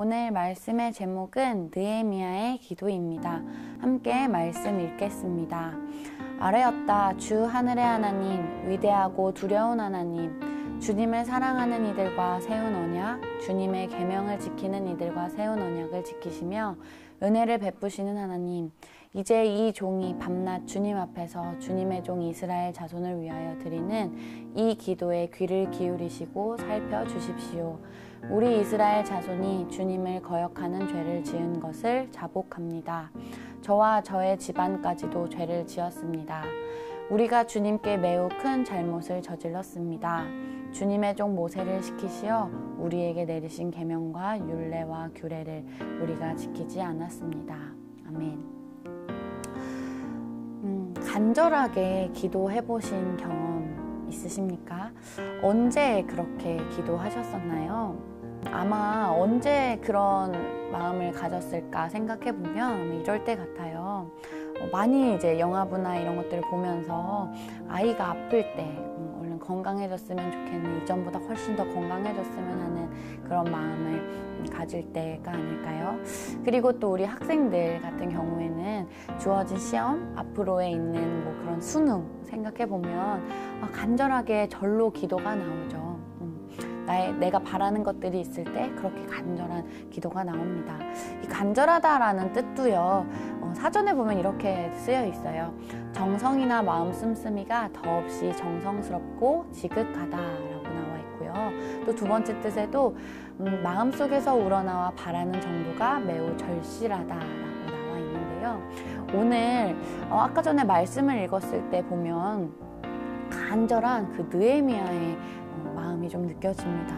오늘 말씀의 제목은 느헤미야의 기도입니다. 함께 말씀 읽겠습니다. 아뢰었다. 주 하늘의 하나님, 위대하고 두려운 하나님, 주님을 사랑하는 이들과 세운 언약, 주님의 계명을 지키는 이들과 세운 언약을 지키시며 은혜를 베푸시는 하나님, 이제 이 종이 밤낮 주님 앞에서 주님의 종 이스라엘 자손을 위하여 드리는 이 기도에 귀를 기울이시고 살펴주십시오. 우리 이스라엘 자손이 주님을 거역하는 죄를 지은 것을 자복합니다. 저와 저의 집안까지도 죄를 지었습니다. 우리가 주님께 매우 큰 잘못을 저질렀습니다. 주님의 종 모세를 시키시어 우리에게 내리신 계명과 율례와 규례를 우리가 지키지 않았습니다. 아멘. 간절하게 기도해 보신 경험 있으십니까? 언제 그렇게 기도하셨었나요? 아마 언제 그런 마음을 가졌을까 생각해 보면 이럴 때 같아요. 많이 이제 영화부나 이런 것들을 보면서 아이가 아플 때 얼른 건강해졌으면 좋겠는, 이전보다 훨씬 더 건강해졌으면 하는 그런 마음을 가질 때가 아닐까요? 그리고 또 우리 학생들 같은 경우에는 주어진 시험, 앞으로에 있는 뭐 그런 수능 생각해 보면 간절하게 절로 기도가 나오죠. 내가 바라는 것들이 있을 때 그렇게 간절한 기도가 나옵니다. 이 간절하다라는 뜻도요, 사전에 보면 이렇게 쓰여 있어요. 정성이나 마음 씀씀이가 더없이 정성스럽고 지극하다라고 나와 있고요. 또 두 번째 뜻에도 마음속에서 우러나와 바라는 정도가 매우 절실하다라고 나와 있는데요. 오늘 아까 전에 말씀을 읽었을 때 보면 간절한 그 느헤미야의 마음이 좀 느껴집니다.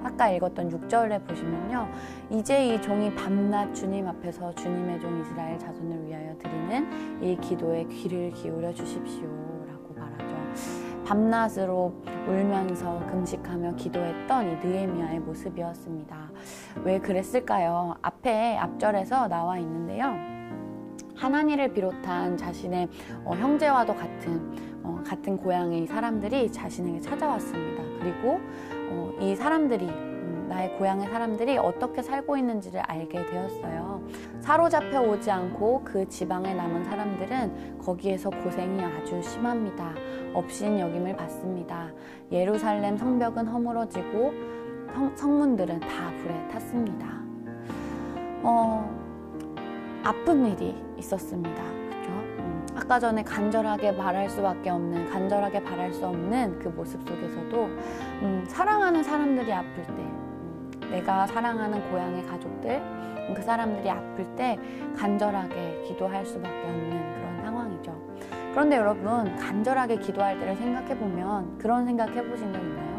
아까 읽었던 6절에 보시면요, 이제 이 종이 밤낮 주님 앞에서 주님의 종 이스라엘 자손을 위하여 드리는 이 기도에 귀를 기울여 주십시오 라고 말하죠. 밤낮으로 울면서 금식하며 기도했던 이 느헤미야의 모습이었습니다. 왜 그랬을까요? 앞절에서 나와 있는데요, 하나니를 비롯한 자신의 형제와도 같은 고향의 사람들이 자신에게 찾아왔습니다. 그리고 이 사람들이, 나의 고향의 사람들이 어떻게 살고 있는지를 알게 되었어요. 사로잡혀 오지 않고 그 지방에 남은 사람들은 거기에서 고생이 아주 심합니다. 업신 여김을 받습니다. 예루살렘 성벽은 허물어지고 성문들은 다 불에 탔습니다. 아픈 일이 있었습니다. 아까 전에 간절하게 바랄 수 없는 그 모습 속에서도 사랑하는 사람들이 아플 때, 내가 사랑하는 고향의 가족들, 그 사람들이 아플 때 간절하게 기도할 수밖에 없는 그런 상황이죠. 그런데 여러분, 간절하게 기도할 때를 생각해보면 그런 생각 해보신 적 있나요?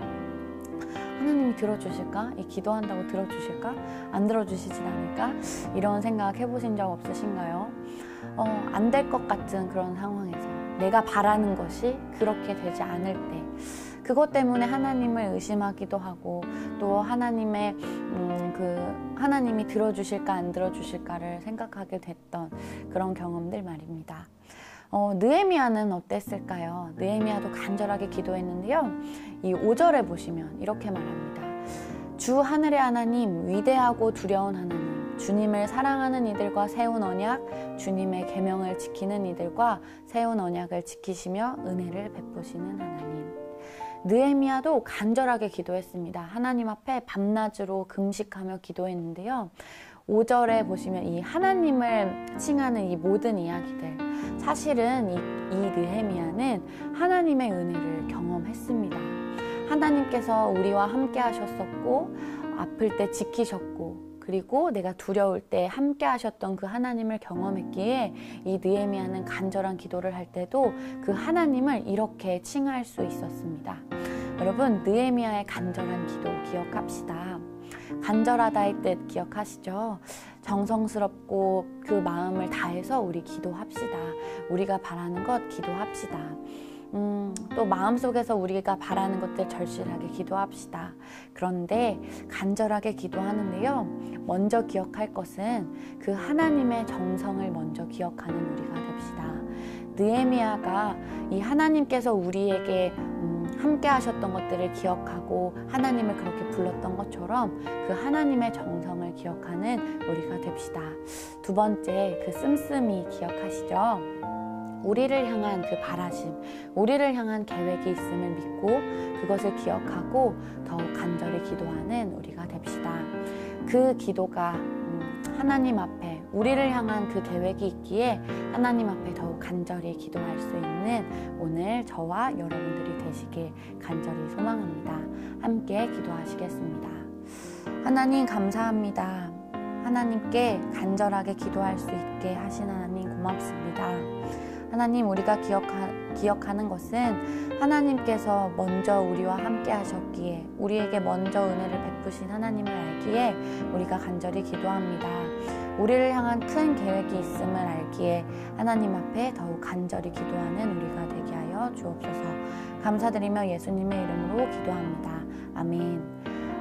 하나님이 들어주실까? 이 기도한다고 들어주실까? 안 들어주시진 않을까? 이런 생각 해보신 적 없으신가요? 안 될 것 같은 그런 상황에서 내가 바라는 것이 그렇게 되지 않을 때, 그것 때문에 하나님을 의심하기도 하고, 또 하나님이 들어주실까 안 들어주실까를 생각하게 됐던 그런 경험들 말입니다. 느헤미야는 어땠을까요? 느헤미야도 간절하게 기도했는데요, 이 5절에 보시면 이렇게 말합니다. 주 하늘의 하나님, 위대하고 두려운 하나님, 주님을 사랑하는 이들과 세운 언약, 주님의 계명을 지키는 이들과 세운 언약을 지키시며 은혜를 베푸시는 하나님. 느헤미야도 간절하게 기도했습니다. 하나님 앞에 밤낮으로 금식하며 기도했는데요, 5절에 보시면 이 하나님을 칭하는 이 모든 이야기들, 사실은 이 느헤미야는 하나님의 은혜를 경험했습니다. 하나님께서 우리와 함께 하셨었고, 아플 때 지키셨고, 그리고 내가 두려울 때 함께 하셨던 그 하나님을 경험했기에 이 느헤미야는 간절한 기도를 할 때도 그 하나님을 이렇게 칭할 수 있었습니다. 여러분, 느헤미야의 간절한 기도 기억합시다. 간절하다의 뜻 기억하시죠? 정성스럽고 그 마음을 다해서 우리 기도합시다. 우리가 바라는 것 기도합시다. 또 마음속에서 우리가 바라는 것들 절실하게 기도합시다. 그런데 간절하게 기도하는데요, 먼저 기억할 것은 그 하나님의 정성을 먼저 기억하는 우리가 됩시다. 느헤미야가 이 하나님께서 우리에게 함께 하셨던 것들을 기억하고 하나님을 그렇게 불렀던 것처럼 그 하나님의 정성을 기억하는 우리가 됩시다. 두 번째, 그 씀씀이 기억하시죠? 우리를 향한 그 바라심, 우리를 향한 계획이 있음을 믿고 그것을 기억하고 더욱 간절히 기도하는 우리가 됩시다. 그 기도가 하나님 앞에 우리를 향한 그 계획이 있기에 하나님 앞에 더욱 간절히 기도할 수 있는 오늘 저와 여러분들이 되시길 간절히 소망합니다. 함께 기도하시겠습니다. 하나님 감사합니다. 하나님께 간절하게 기도할 수 있게 하신 하나님 고맙습니다. 하나님, 우리가 기억하는 것은 하나님께서 먼저 우리와 함께 하셨기에 우리에게 먼저 은혜를 베푸신 하나님을 알기에 우리가 간절히 기도합니다. 우리를 향한 큰 계획이 있음을 알기에 하나님 앞에 더욱 간절히 기도하는 우리가 되게 하여 주옵소서. 감사드리며 예수님의 이름으로 기도합니다. 아멘.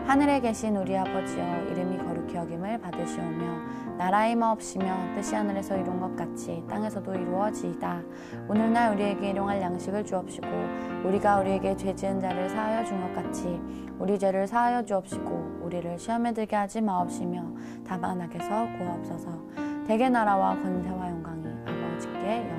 하늘에 계신 우리 아버지여, 이름이 거룩히 여김을 받으시오며 나라의 마옵시며 뜻이 하늘에서 이룬 것 같이 땅에서도 이루어지이다. 오늘날 우리에게 일용할 양식을 주옵시고 우리가 우리에게 죄 지은 자를 사하여 준 것 같이 우리 죄를 사하여 주옵시고 우리를 시험에 들게 하지 마옵시며 다만 악에서 구하옵소서. 대개 나라와 권세와 영광이 아버지께